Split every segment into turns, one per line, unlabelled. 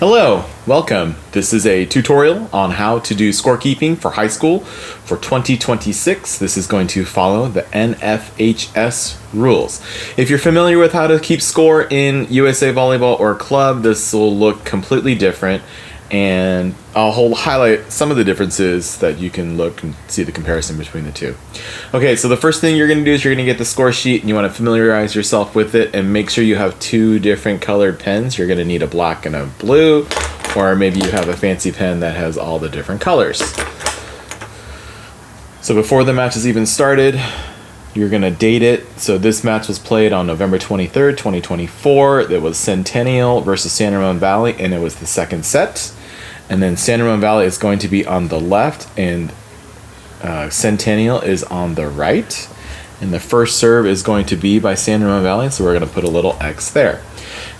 Hello, welcome. This is a tutorial on how to do scorekeeping for high school for 2026. This is going to follow the NFHS rules. If you're familiar with how to keep score in USA Volleyball or club, this will look completely different, and I'll highlight some of the differences that you can look and see the comparison between the two. Okay, so the first thing you're going to do is you're going to get the score sheet and you want to familiarize yourself with it and make sure you have two different colored pens. You're going to need a black and a blue, or maybe you have a fancy pen that has all the different colors. So before the match is even started, you're going to date it. So this match was played on November 23rd, 2024. It was Centennial versus San Ramon Valley, and it was the second set. And then San Ramon Valley is going to be on the left, and Centennial is on the right. And the first serve is going to be by San Ramon Valley, so we're going to put a little X there.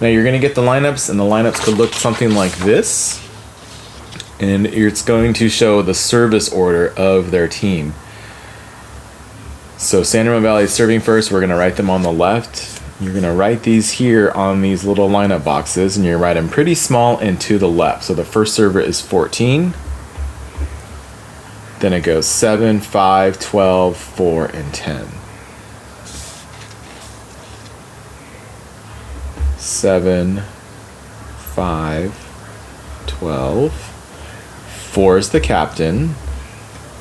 Now you're going to get the lineups, and the lineups could look something like this. And it's going to show the service order of their team. So San Ramon Valley is serving first. We're going to write them on the left. You're going to write these here on these little lineup boxes, and you write them pretty small and to the left. So the first server is 14. Then it goes 7, 5, 12, 4, and 10. 7, 5, 12, 4 is the captain,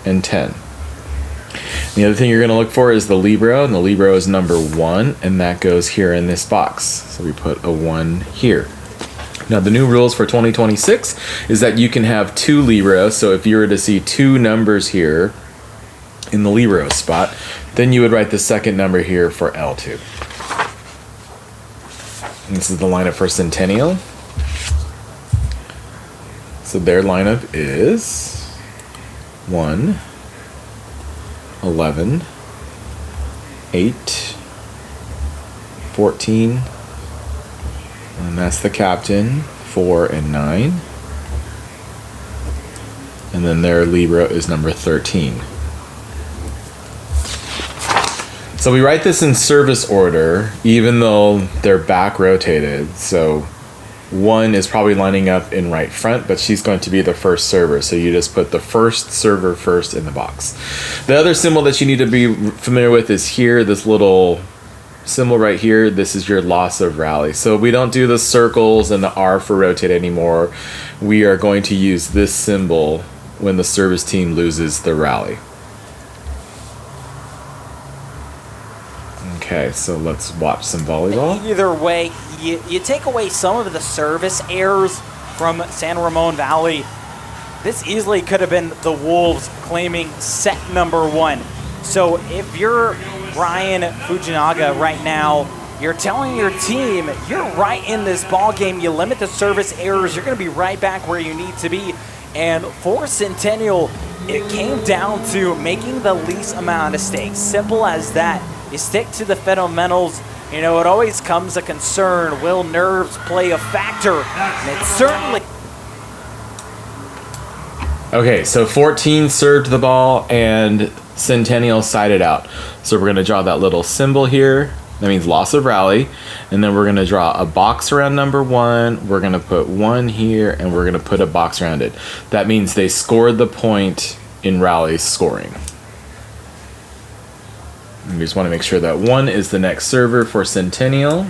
and 10. The other thing you're going to look for is the libero, and the libero is number 1, and that goes here in this box. So we put a 1 here. Now the new rules for 2026 is that you can have 2 liberos. So if you were to see 2 numbers here in the libero spot, then you would write the second number here for L2. And this is the lineup for Centennial. So their lineup is 1, 11, 8, 14, and that's the captain, 4 and 9, and then their libero is number 13. So we write this in service order, even though they're back rotated. So 1 is probably lining up in right front, but she's going to be the first server. So you just put the first server first in the box. The other symbol that you need to be familiar with is here, this little symbol right here. This is your loss of rally. So we don't do the circles and the R for rotate anymore. We are going to use this symbol when the service team loses the rally. Okay, so let's watch some volleyball.
Either way, you take away some of the service errors from San Ramon Valley. This easily could have been the Wolves claiming set number 1. So if you're Brian Fujinaga right now, you're telling your team you're right in this ball game. You limit the service errors. You're going to be right back where you need to be. And for Centennial, it came down to making the least amount of mistakes. Simple as that. You stick to the fundamentals. You know, it always comes a concern. Will nerves play a factor? And it certainly...
Okay, so 14 served the ball and Centennial sided out. So we're going to draw that little symbol here. That means loss of rally. And then we're going to draw a box around number 1. We're going to put 1 here, and we're going to put a box around it. That means they scored the point in rally scoring. We just want to make sure that 1 is the next server for Centennial.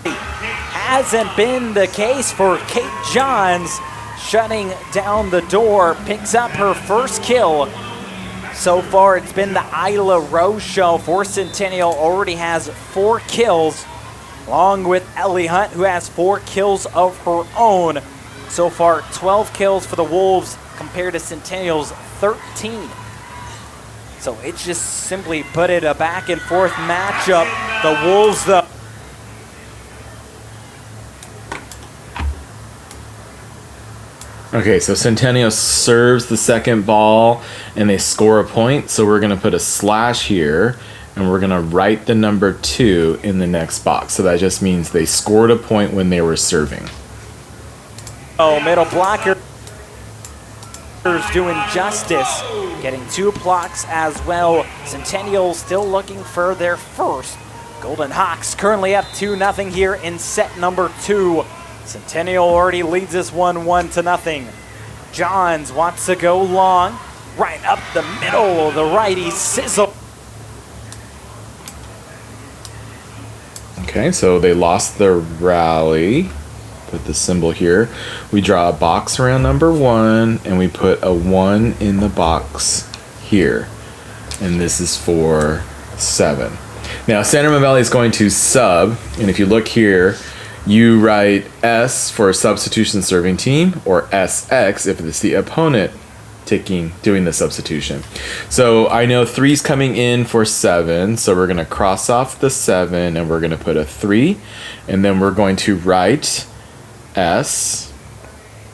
Hasn't been the case for Kate Johns, shutting down the door, picks up her first kill. So far, it's been the Isla Rose show for Centennial. Already has 4 kills, along with Ellie Hunt, who has 4 kills of her own. So far, 12 kills for the Wolves compared to Centennial's 13. So it's just simply put it a back and forth matchup. The Wolves, though.
Okay, so Centennial serves the second ball and they score a point. So we're going to put a slash here and we're going to write the number 2 in the next box. So that just means they scored a point when they were serving.
Oh, middle blocker doing justice, getting 2 blocks as well. Centennial still looking for their first. Golden Hawks currently up 2-0 here in set number 2. Centennial already leads this 1-1 to nothing. Johns wants to go long. Right up the middle, the righty sizzle.
Okay, so they lost their rally. Put the symbol here. We draw a box around number 1, and we put a 1 in the box here. And this is for 7. Now, San Ramon Valley is going to sub, and if you look here, you write S for a substitution serving team, or SX if it's the opponent doing the substitution. So I know 3's coming in for 7, so we're going to cross off the 7 and we're going to put a 3, and then we're going to write S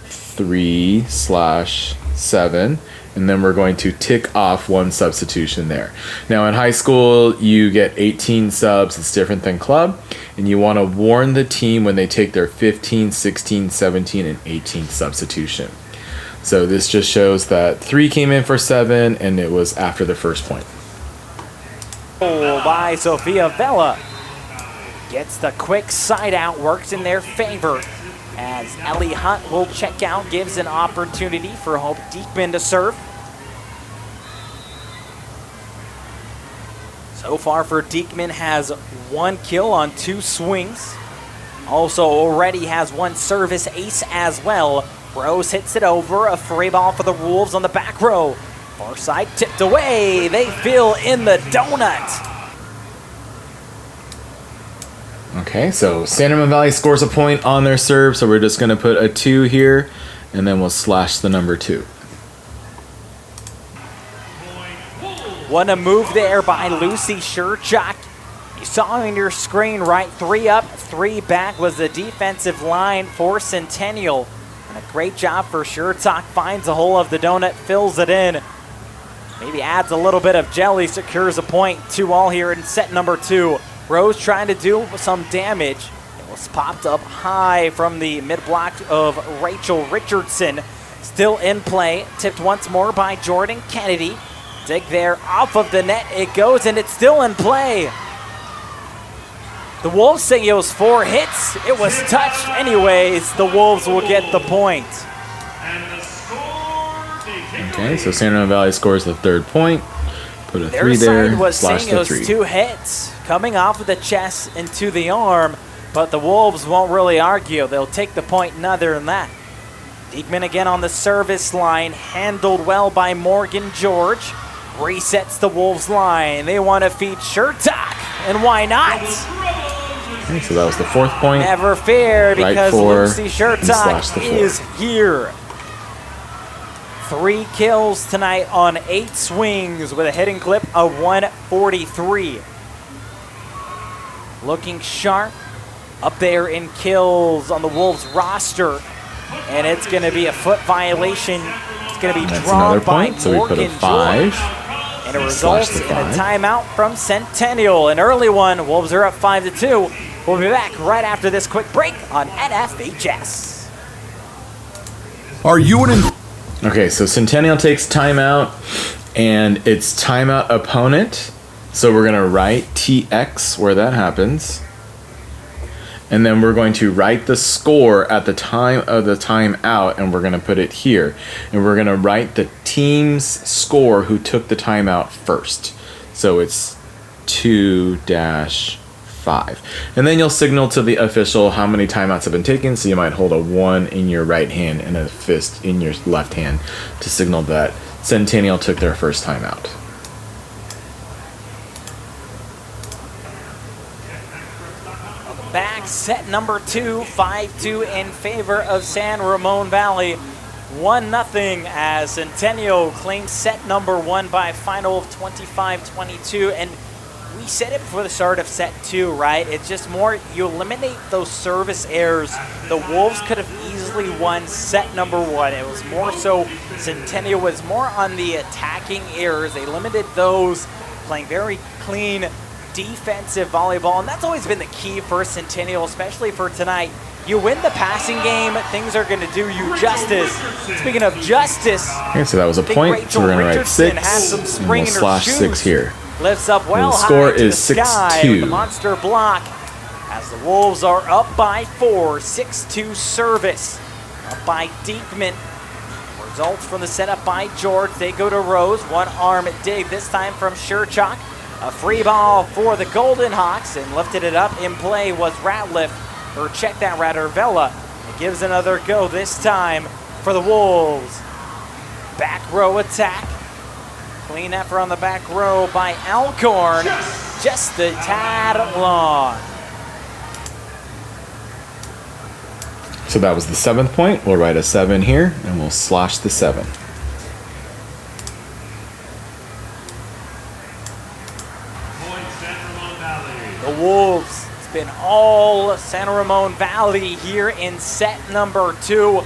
3/7, and then we're going to tick off 1 substitution there. Now in high school you get 18 subs. It's different than club, and you want to warn the team when they take their 15, 16, 17, and 18 substitution. So this just shows that 3 came in for 7, and it was after the first point.
By Sophia Vela. Gets the quick side out, works in their favor. As Ellie Hunt will check out, gives an opportunity for Hope Diekman to serve. So far for Diekman, has 1 kill on 2 swings. Also already has 1 service ace as well. Rose hits it over, a free ball for the Wolves on the back row. Far side tipped away, they fill in the donut.
Okay, so San Ramon Valley scores a point on their serve, so we're just going to put a 2 here, and then we'll slash the number 2.
What a move there by Lucy Sherchak. You saw on your screen, right? 3 up, 3 back was the defensive line for Centennial. And a great job for Sherchak. Finds a hole of the donut, fills it in. Maybe adds a little bit of jelly, secures a point. 2-all here in set number 2. Rose trying to do some damage. It was popped up high from the mid-block of Rachel Richardson. Still in play. Tipped once more by Jordan Kennedy. Dig there off of the net. It goes, and it's still in play. The Wolves saying it was 4 hits. It was touched anyways. The Wolves will get the point.
Okay, so San Ramon Valley scores the 3rd point. Put a 3
Their
there,
side was
slash
saying it
the
was
3.
2 hits coming off of the chest into the arm, but the Wolves won't really argue. They'll take the point, none other than that. Diekman again on the service line, handled well by Morgan George. Resets the Wolves line. They want to feed Sherchak, and why not?
Okay, so that was the 4th point.
Never fear, because Lucy Sherchak is here. 3 kills tonight on 8 swings with a hitting clip of 143. Looking sharp up there in kills on the Wolves roster, and it's going to be a foot violation. It's going to be drawn by
point, so we put a 5.
And it results in a timeout from Centennial. An early one. Wolves are up 5-2. We'll be back right after this quick break on NFHS.
Are you an...
Okay, so Centennial takes timeout, and it's timeout opponent. So we're going to write TX where that happens. And then we're going to write the score at the time of the timeout, and we're going to put it here. And we're going to write the team's score who took the timeout first. So it's 2-5. And then you'll signal to the official how many timeouts have been taken. So you might hold a 1 in your right hand and a fist in your left hand to signal that Centennial took their first timeout.
Back, set number 2, 5-2 in favor of San Ramon Valley. 1-0 as Centennial claims set number 1 by a final of 25-22. And we said it before the start of set 2, right? It's just more, you eliminate those service errors. The Wolves could have easily won set number 1. It was more so Centennial was more on the attacking errors. They limited those, playing very clean defensive volleyball, and that's always been the key for Centennial, especially for tonight. You win the passing game, things are going to do you justice. Speaking of justice,
okay, so that was a point, so we're going to write 6, and we'll slash 6 here.
Lifts up well,
and the score
high to
is
the sky
6-2.
with the monster block as the Wolves are up by 4, 6-2 service. Up by Diekman. Results from the setup by George. They go to Rose. One arm dig, this time from Sherchuk. A free ball for the Golden Hawks, and lifted it up in play was Ratliff, or check that rather, Vela. It gives another go, this time for the Wolves. Back row attack. Clean effort on the back row by Alcorn. Just a tad long.
So that was the 7th point. We'll write a 7 here, and we'll slash the 7.
The Wolves, it's been all San Ramon Valley here in set number 2.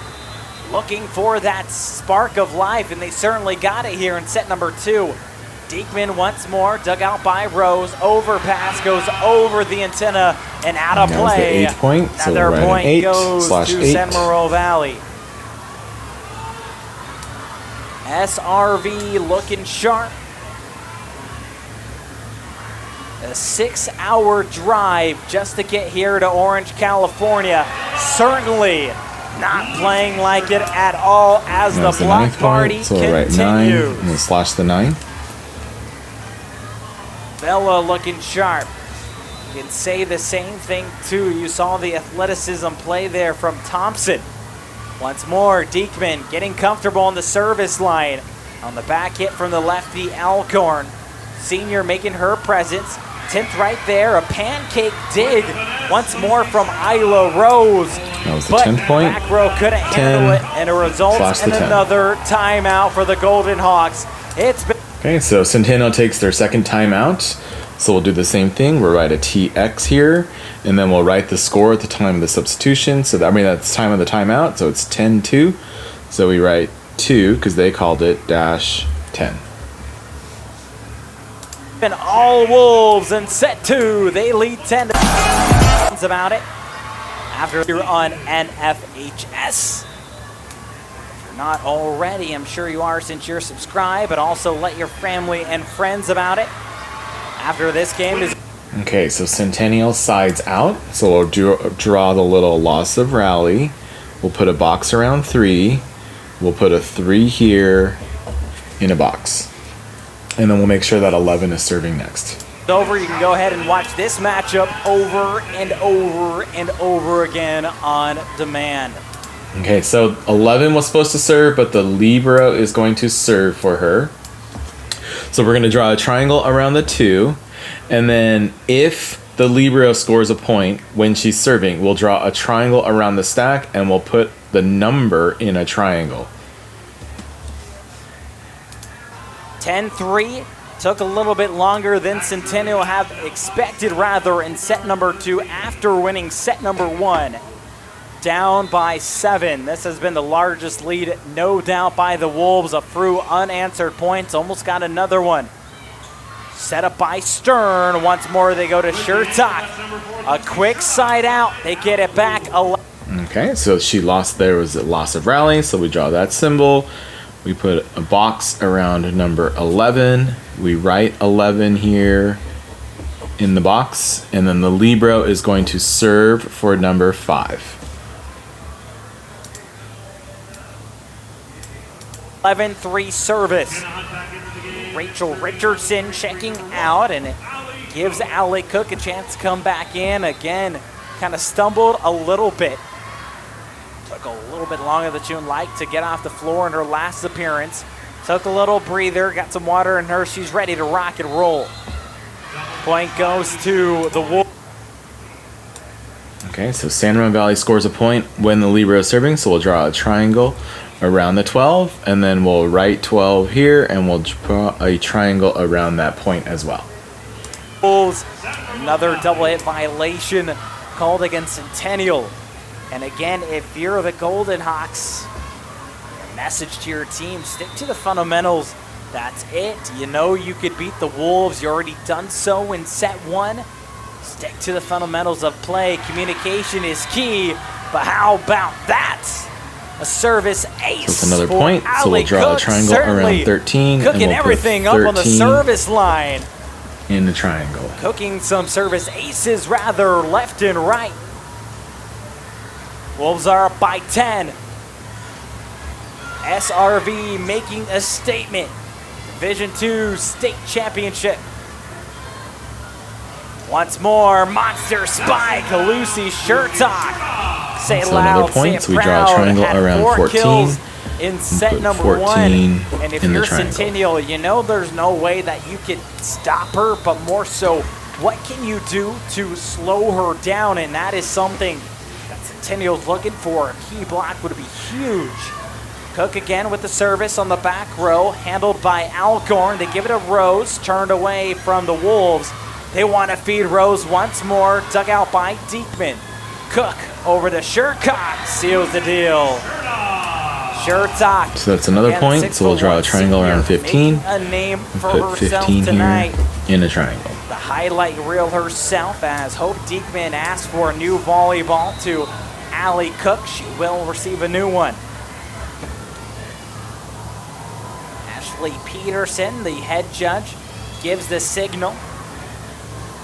Looking for that spark of life, and they certainly got it here in set number 2. Diekman once more, dug out by Rose. Overpass goes over the antenna and out of play.
That was the 8th point. So
another
we'll
point
8
goes
slash
to
8.
San Ramon Valley. SRV looking sharp. A 6-hour drive just to get here to Orange, California. Certainly not playing like it at all as the block party
so we'll write 9 and we'll slash the 9.
Vela looking sharp. You can say the same thing too. You saw the athleticism play there from Thompson. Once more, Diekman getting comfortable on the service line. On the back hit from the lefty, Alcorn. Senior making her presence. 10th right there, a pancake dig. Once more from Isla Rose.
That was the 10th point.
Back row couldn't handle it, and it results in another timeout for the Golden Hawks. It's been
okay, so Centennial takes their second timeout. So we'll do the same thing. We'll write a TX here, and then we'll write the score at the time of the substitution. So that, that's the time of the timeout, so it's 10-2. So we write 2, because they called it -10.
And all Wolves in set 2. They lead 10 about it after you're on NFHS. If you're not already, I'm sure you are since you're subscribed, but also let your family and friends about it. After this game is
okay, so Centennial sides out. So we'll draw the little loss of rally. We'll put a box around 3. We'll put a 3 here in a box. And then we'll make sure that 11 is serving next.
over. You can go ahead and watch this matchup over and over and over again on demand.
Okay, so 11 was supposed to serve, but the Libero is going to serve for her. So we're going to draw a triangle around the 2, and then if the Libero scores a point when she's serving, we'll draw a triangle around the stack, and we'll put the number in a triangle.
10-3. Took a little bit longer than Centennial have expected, rather, in set number 2 after winning set number 1. Down by 7. This has been the largest lead, no doubt, by the Wolves. A through unanswered points. Almost got another one. Set up by Stern. Once more, they go to Shertak. A quick side out. They get it back.
Okay, so she lost. There was a loss of rally, so we draw that symbol. We put a box around number 11. We write 11 here in the box, and then the Libero is going to serve for number 5.
11-3 service. Rachel Richardson checking out, and it gives Allie Cook a chance to come back in. Again, kind of stumbled a little bit. Took a little bit longer than she'd like to get off the floor in her last appearance. Took a little breather, got some water in her. She's ready to rock and roll. Point goes to the Wolves.
Okay, so San Ramon Valley scores a point when the Libero is serving, so we'll draw a triangle around the 12, and then we'll write 12 here, and we'll draw a triangle around that point as well.
Wolves, another double hit violation called against Centennial. And again, if you're the Golden Hawks, your message to your team, stick to the fundamentals. That's it. You know you could beat the Wolves. You already done so in set 1. Stick to the fundamentals of play. Communication is key, but how about that? A service ace.
That's another point. So we'll draw a triangle around 13.
Cooking
and we'll
everything
put
up on the service line.
in the triangle.
Cooking some service aces rather left and right. Wolves are up by 10. SRV making a statement. Division II state championship. Once more, monster spike. Lucy Shertock. Say it
So
loud,
another point,
say it
so we draw a
proud.
triangle
Had
around
4
14.
kills in set
put
number
14
1. And if
in the
you're
triangle.
Centennial, you know there's no way that you could stop her, but more so, what can you do to slow her down? And that is something that Centennial's looking for. A key block would be huge. Cook again with the service on the back row, handled by Alcorn. They give it a Rose, turned away from the Wolves. They want to feed Rose once more, dug out by Diekman. Cook over to Shercock, seals the deal. Shercock.
So that's another
again,
point, so we'll draw a
6'1"
triangle around
senior,
15.
making a name for
Put
herself
15
tonight.
here in a triangle.
The highlight reel herself, as Hope Diekman asked for a new volleyball to Allie Cook. She will receive a new one. Ashley Peterson, the head judge, gives the signal.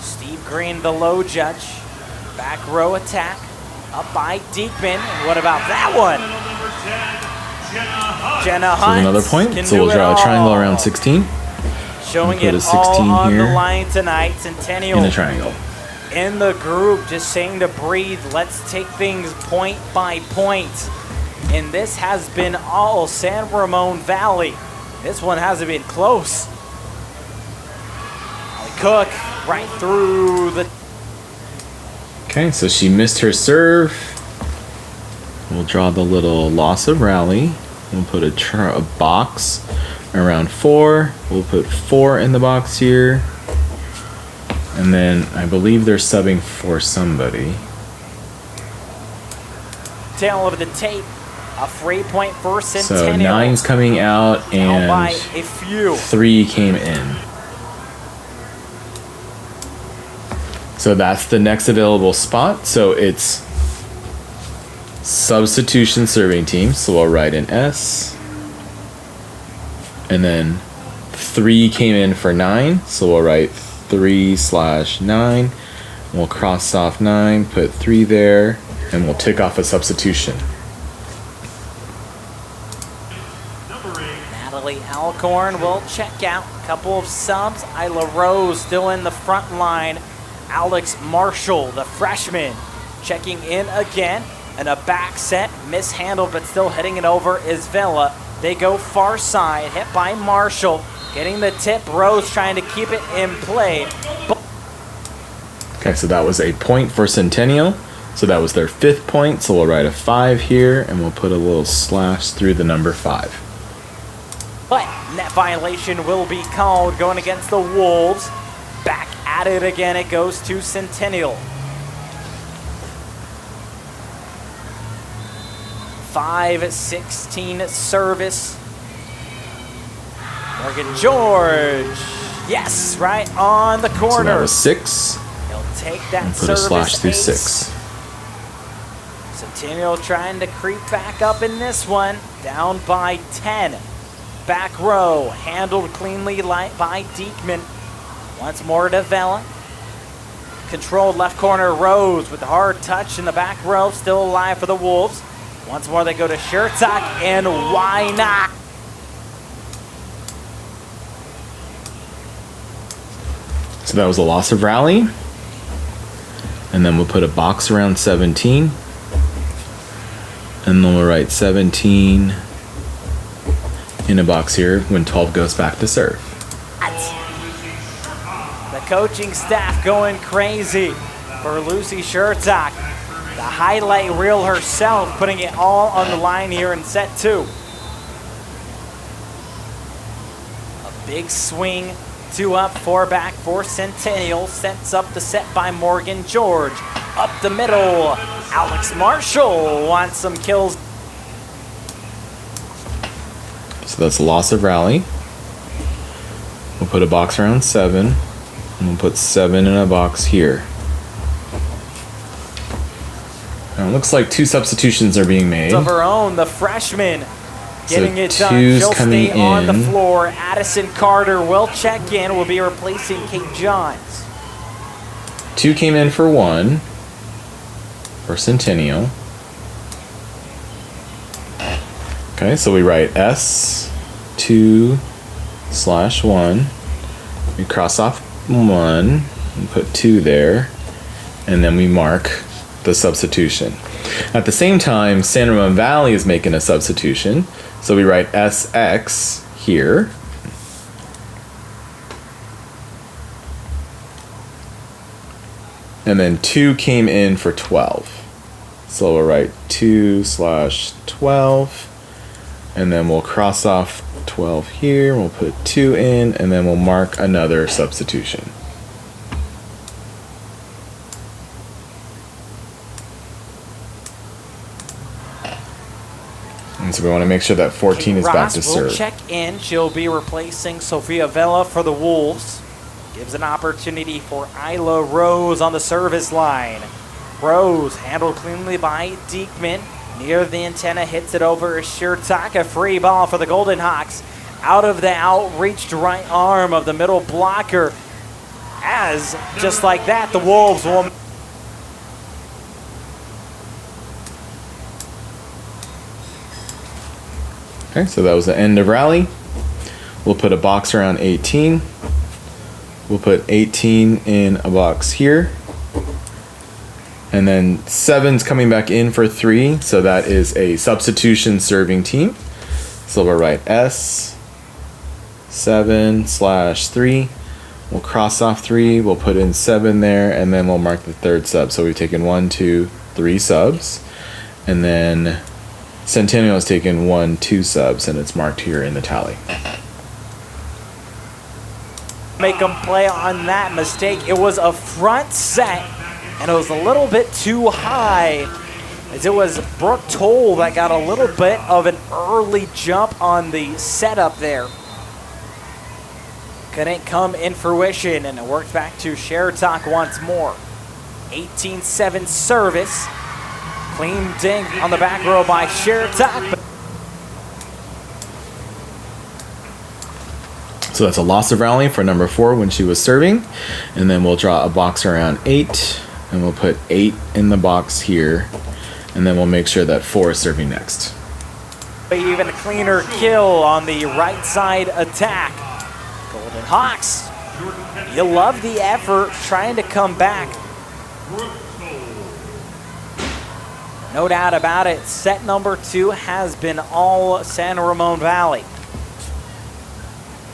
Steve Green, the low judge. Back row attack, up by Diekman. And what about that one? Jenna
So
Hunt.
another point,
can
so
do
we'll
it
draw a triangle
all.
around 16
Showing
put
it
a 16
all on the
here
line tonight. Centennial
in a triangle.
in the group, just saying to breathe. Let's take things point by point. And this has been all San Ramon Valley. This one hasn't been close. Cook right through the.
Okay, so she missed her serve. We'll draw the little loss of rally. We'll put a box around 4. We'll put 4 in the box here. And then I believe they're subbing for somebody.
Tail of the tape. A free point for
So
Centennial.
9's coming out
Down by
and
a few.
3 came in. So that's the next available spot. So it's substitution serving team. So we'll write an S. And then 3 came in for 9. So we'll write 3/9. We'll cross off 9, put 3 there, and we'll tick off a substitution.
Natalie Alcorn will check out. A couple of subs. Isla Rose still in the front line. Alex Marshall, the freshman, checking in again. And a back set, mishandled, but still hitting it over is Vela. They go far side, hit by Marshall. Getting the tip, Rose trying to keep it in play.
Okay, so that was a point for Centennial. So that was their 5th point. So we'll write a 5 here, and we'll put a little slash through the number 5.
But net violation will be called going against the Wolves. Back at it again, it goes to Centennial. 5-16 service. Morgan George. Yes, right on the
So that
corner.
was 6.
He'll take that
And put a
service
slash through
ace.
6.
Centennial trying to creep back up in this one. Down by 10. Back row, handled cleanly by Diekman. Once more to Vela. Controlled left corner, Rose with a hard touch in the back row. Still alive for the Wolves. Once more they go to Shertock, and why not?
So that was a loss of rally. And then we'll put a box around 17. And then we'll write 17 in a box here when 12 goes back to serve.
The coaching staff going crazy for Lucy Shertock. The highlight reel herself putting it all on the line here in set 2. A big swing, 2 up, 4 back for Centennial. Sets up the set by Morgan George. Up the middle, Alex Marshall wants some kills.
So that's a loss of rally. We'll put a box around 7. And we'll put 7 in a box here. Now it looks like 2 substitutions are being made.
Of her own, the freshman getting it done.
two's
She'll
coming
stay on the
in.
floor. Addison Carter will check in. Will be replacing Kate Johns.
2 came in for 1 for Centennial. Okay, so we write S2/1. We cross off 1 and put 2 there, and then we mark the substitution. At the same time, San Ramon Valley is making a substitution, so we write SX here. And then 2 came in for 12. So we'll write 2/12, and then we'll cross off 12 here, we'll put 2 in, and then we'll mark another substitution. And so we want to make sure that 14 is back to
Ross will
serve.
check in. She'll be replacing Sophia Vela for the Wolves. Gives an opportunity for Isla Rose on the service line. Rose handled cleanly by Diekman. Near the antenna, hits it over Shirtak. A free ball for the Golden Hawks. Out of the outreached right arm of the middle blocker. As, just like that, the Wolves will...
Okay, so that was the end of rally. We'll put a box around 18. We'll put 18 in a box here. And then 7's coming back in for 3, so that is a substitution serving team. So we'll write S7/3. We'll cross off 3, we'll put in 7 there, and then we'll mark the third sub. So we've taken 1, 2, 3 subs. And then Centennial has taken 1, 2 subs, and it's marked here in the tally.
Make them play on that mistake. It was a front set, and it was a little bit too high, as it was Brooke Toll that got a little bit of an early jump on the setup there. Couldn't come in fruition, and it works back to Sheratok once more. 18-7 service. Clean dink on the back row by Sheratok.
So that's a loss of rally for number 4 when she was serving. And then we'll draw a box around 8, and we'll put 8 in the box here. And then we'll make sure that 4 is serving next.
Even a cleaner kill on the right side attack. Golden Hawks, you love the effort trying to come back. No doubt about it, set number 2 has been all San Ramon Valley.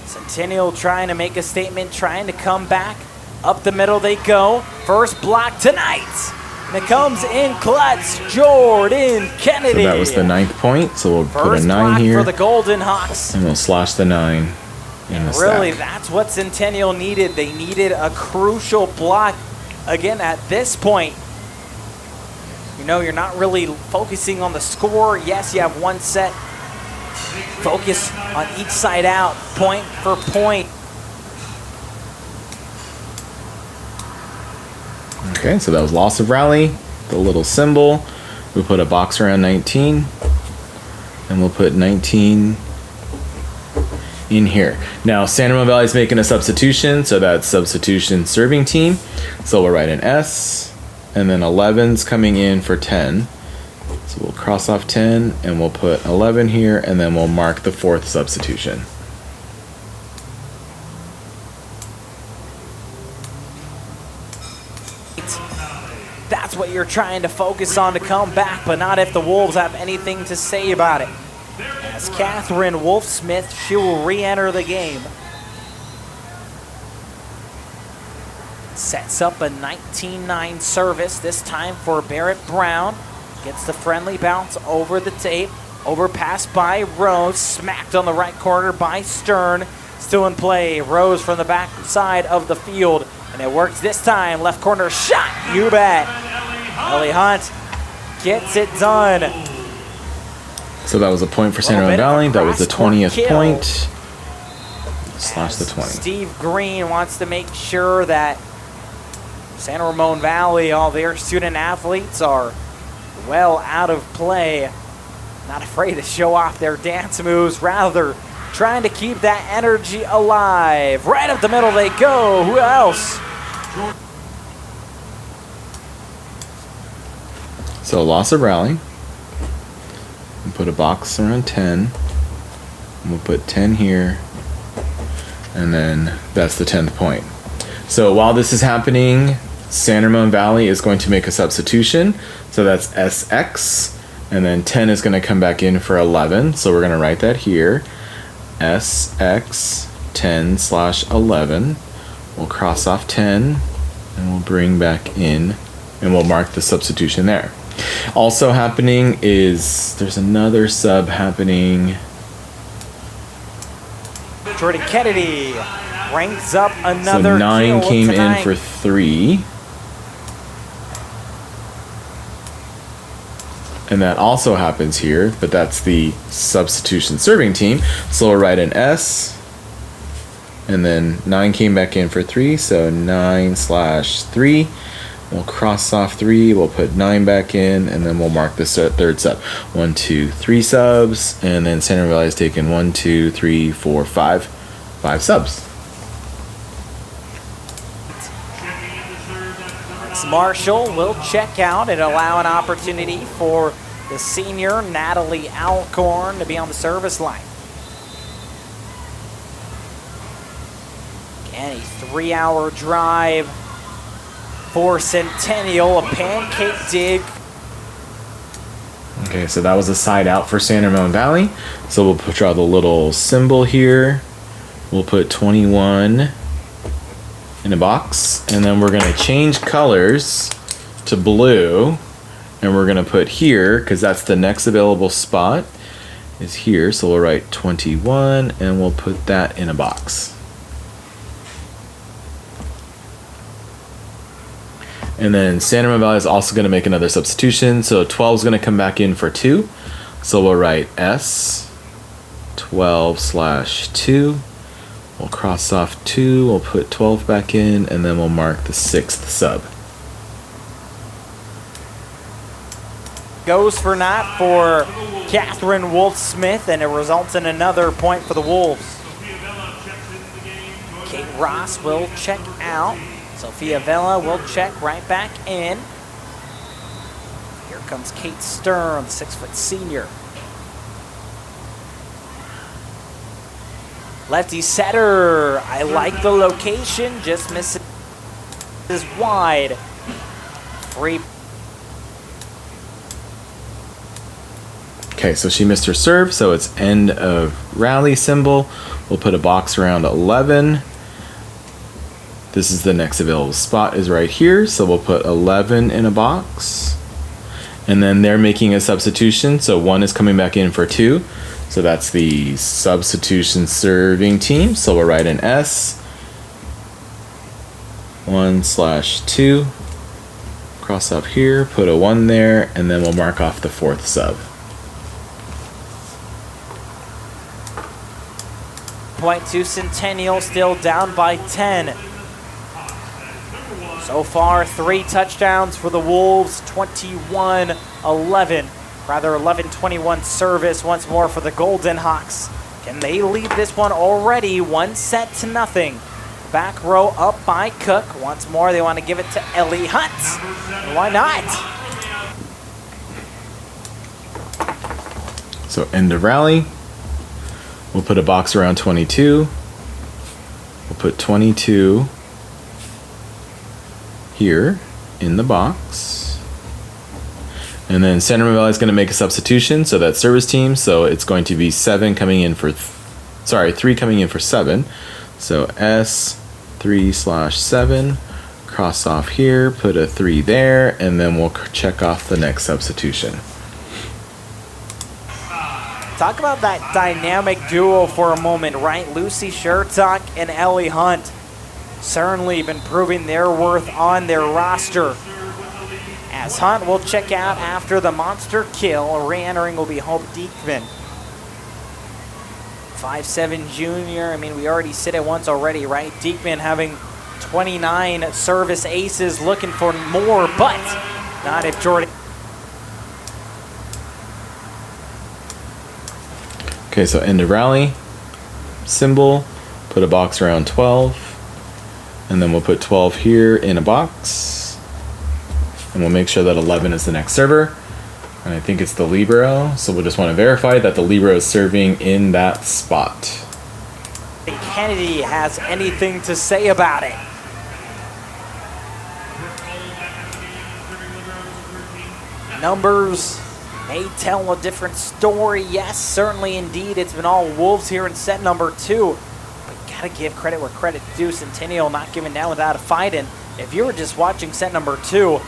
Centennial trying to make a statement, trying to come back. Up the middle they go. First block tonight. And it comes in clutch, Jordan Kennedy.
So that was the 9th point, so we'll put a
First
9
block
here.
for the Golden Hawks.
And we'll slash the 9 in the
Really,
stack.
that's what Centennial needed. They needed a crucial block. Again, at this point, you know, you're not really focusing on the score. Yes, you have one set. Focus on each side out, point for point.
Okay, so that was loss of rally, the little symbol. We'll put a box around 19, and we'll put 19 in here. Now, San Ramon Valley is making a substitution, so that's substitution serving team. So we'll write an S, and then 11's coming in for 10. So we'll cross off 10, and we'll put 11 here, and then we'll mark the 4th substitution.
That's what you're trying to focus on to come back, but not if the Wolves have anything to say about it. As Catherine Wolf-Smith, she will re-enter the game. Sets up a 19-9 service, this time for Barrett Brown. Gets the friendly bounce over the tape. Overpass by Rose. Smacked on the right corner by Stern. Still in play. Rose from the back side of the field. And it works this time. Left corner shot. You bet. Ellie Hunt gets it done.
So that was a point for San Ramon Valley. That was the 20th point. Slash the 20.
Steve Green wants to make sure that San Ramon Valley, all their student athletes are well out of play. not afraid to show off their dance moves, rather trying to keep that energy alive. Right up the middle they go. Who else?
So loss of rally. We'll put a box around 10. We'll put 10 here. And then that's the 10th point. So while this is happening, San Ramon Valley is going to make a substitution. So that's SX. And then 10 is going to come back in for 11. So we're going to write that here. SX 10/11. We'll cross off 10. And we'll bring back in. And we'll mark the substitution there. Also happening is there's another sub happening.
Jordan Kennedy ranks up another
So 9
kill
came
tonight.
in for 3. And that also happens here, but that's the substitution serving team. So we'll write an S. And then 9 came back in for 3, so 9/3. We'll cross off 3, we'll put 9 back in, and then we'll mark the third sub. 1, 2, 3 subs, and then San Ramon Valley has taken 1, 2, 3, 4, 5. 5 subs.
Marshall will check out and allow an opportunity for the senior Natalie Alcorn to be on the service line. Again, a 3-hour drive for Centennial, a pancake dig.
Okay, so that was a side out for San Ramon Valley. So we'll draw the little symbol here. We'll put 21 in a box, and then we're gonna change colors to blue, and we're gonna put here, because that's the next available spot, is here. So we'll write 21, and we'll put that in a box. And then San Ramon Valley is also going to make another substitution. So 12 is going to come back in for 2. So we'll write S 12/2. We'll cross off 2. We'll put 12 back in, and then we'll mark the 6th sub.
Goes for not for Catherine Wolf-Smith, and it results in another point for the Wolves. Kate Ross will check out. Sophia Vela will check right back in. Here comes Kate Stern, 6-foot senior. Lefty setter, I like the location, just misses wide. Free.
Okay, so she missed her serve, so it's end of rally symbol. We'll put a box around 11. This is the next available spot is right here, so we'll put 11 in a box. And then they're making a substitution, so 1 is coming back in for 2. So that's the substitution serving team. So we'll write an S 1/2. Cross up here, put a 1 there, and then we'll mark off the 4th sub.
Point to Centennial, still down by 10. So far, 3 touchdowns for the Wolves, 21-11. Rather, 11-21 service once more for the Golden Hawks. Can they lead this one already? 1-0. Back row up by Cook. Once more, they want to give it to Ellie Hunt. Why not?
So end of rally. We'll put a box around 22. We'll put 22 here in the box. And then San Ramon Valley is going to make a substitution, so that's service team. So it's going to be 3 coming in for 7. So S 3/7. Cross off here, put a 3 there, and then we'll check off the next substitution.
Talk about that dynamic duo for a moment, right? Lucy Shertock and Ellie Hunt. Certainly been proving their worth on their roster. As Hunt will check out after the monster kill, re-entering will be Hope Diekman. 5'7" junior, I mean, we already said it once already, right? Diekman having 29 service aces, looking for more, but not if Jordan.
Okay, so end of rally, symbol, put a box around 12, and then we'll put 12 here in a box, and we'll make sure that 11 is the next server. And I think it's the libero, so we'll just want to verify that the libero is serving in that spot.
Kennedy has anything to say about it. Numbers may tell a different story. Yes, certainly indeed. It's been all Wolves here in set number 2. But you gotta give credit where credit's due. Centennial not giving down without a fight. And if you were just watching set number 2,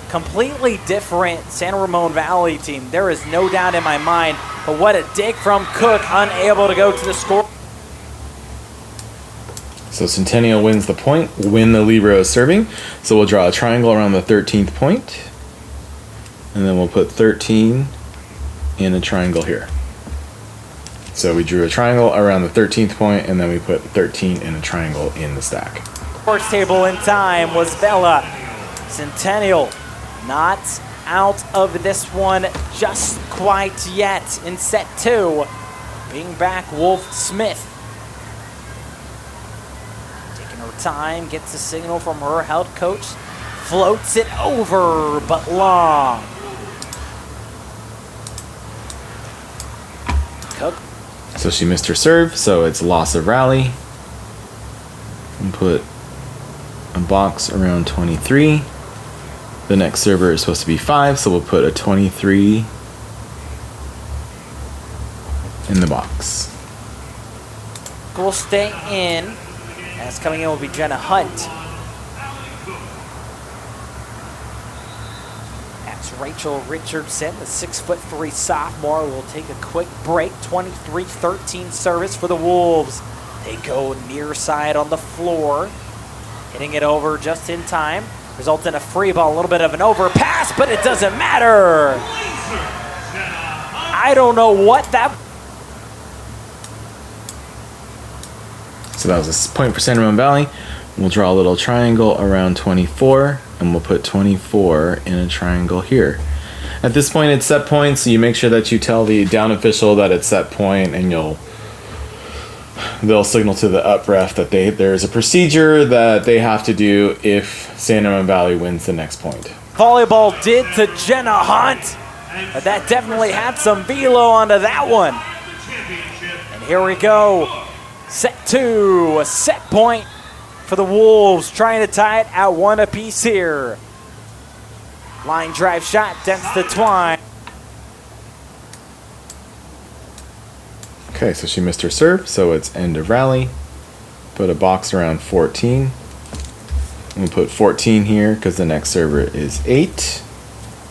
completely different San Ramon Valley team. There is no doubt in my mind. But what a dig from Cook, unable to go to the score.
So Centennial wins the point, win the libero serving. So we'll draw a triangle around the 13th point. And then we'll put 13 in a triangle here. So we drew a triangle around the 13th point, and then we put 13 in a triangle in the stack.
First table in time was Bella. Centennial not out of this one just quite yet in set 2. Being back, Wolf Smith. Taking her time, gets a signal from her head coach. Floats it over, but long. Cook.
So she missed her serve, so it's loss of rally. And put a box around 23. The next server is supposed to be 5, so we'll put a 23 in the box.
Will stay in. As coming in will be Jenna Hunt. That's Rachel Richardson, the 6'3" sophomore, will take a quick break. 23-13 service for the Wolves. They go near side on the floor. Hitting it over just in time. Results in a free ball, a little bit of an overpass, but it doesn't matter. I don't know what that...
So that was a point for San Ramon Valley. We'll draw a little triangle around 24, and we'll put 24 in a triangle here. At this point, it's set point, so you make sure that you tell the down official that it's set point, and they'll signal to the up ref that there's a procedure that they have to do if San Ramon Valley wins the next point.
Volleyball did to Jenna Hunt, but that definitely had some velo onto that one. And here we go. Set 2, a set point for the Wolves, trying to tie it at 1 apiece here. Line drive shot, dents the twine.
Okay, so she missed her serve, so it's end of rally. Put a box around 14. We'll put 14 here because the next server is 8.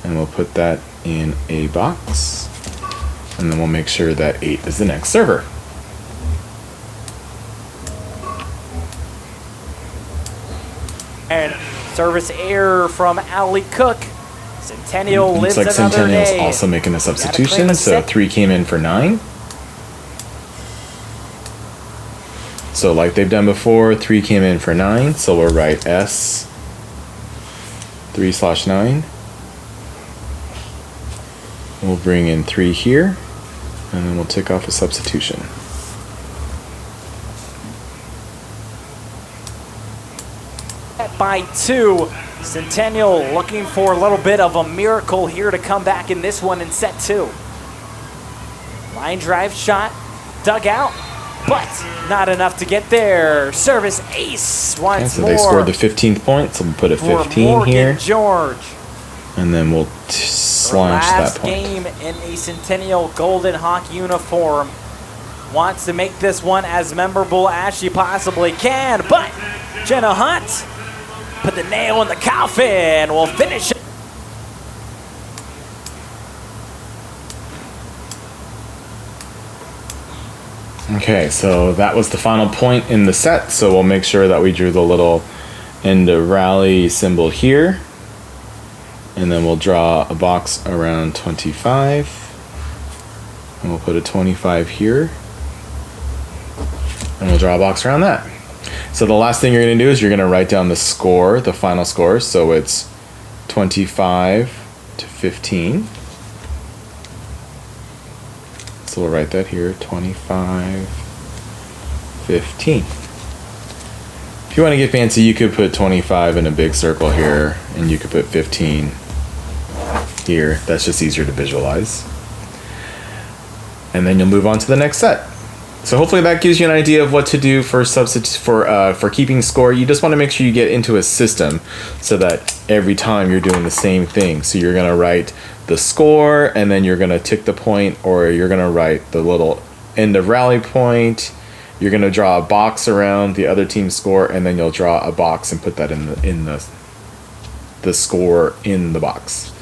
And we'll put that in a box. And then we'll make sure that 8 is the next server.
And service error from Allie Cook. Centennial lives
Looks like
another
Centennial's
day.
also making a substitution,
a
so
set.
3 came in for 9. So like they've done before, 3 came in for 9, so we'll write S 3/9. We'll bring in 3 here, and then we'll tick off a substitution.
By 2. Centennial looking for a little bit of a miracle here to come back in this one in set 2. Line drive shot, dug out, but not enough to get there. Service ace once more.
So they scored the 15th point, so we'll put a 15
Morgan
here.
George.
And then we'll slash that
Last
point.
game in a Centennial Golden Hawk uniform. Wants to make this one as memorable as she possibly can, but Jenna Hunt put the nail in the coffin. We'll finish it.
Okay, so that was the final point in the set, so we'll make sure that we drew the little end of rally symbol here. And then we'll draw a box around 25. And we'll put a 25 here. And we'll draw a box around that. So the last thing you're going to do is you're going to write down the score, the final score. So it's 25 to 15. So we'll write that here, 25, 15. If you want to get fancy, you could put 25 in a big circle here, and you could put 15 here. That's just easier to visualize. And then you'll move on to the next set. So hopefully that gives you an idea of what to do for keeping score. You just want to make sure you get into a system so that every time you're doing the same thing. So you're going to write the score, and then you're going to tick the point, or you're going to write the little end of rally point. You're going to draw a box around the other team's score, and then you'll draw a box and put that in the score in the box.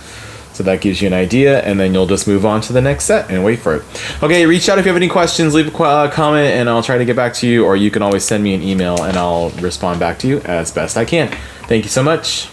So that gives you an idea, and then you'll just move on to the next set and wait for it. Okay, reach out if you have any questions, leave a comment, and I'll try to get back to you, or you can always send me an email, and I'll respond back to you as best I can. Thank you so much.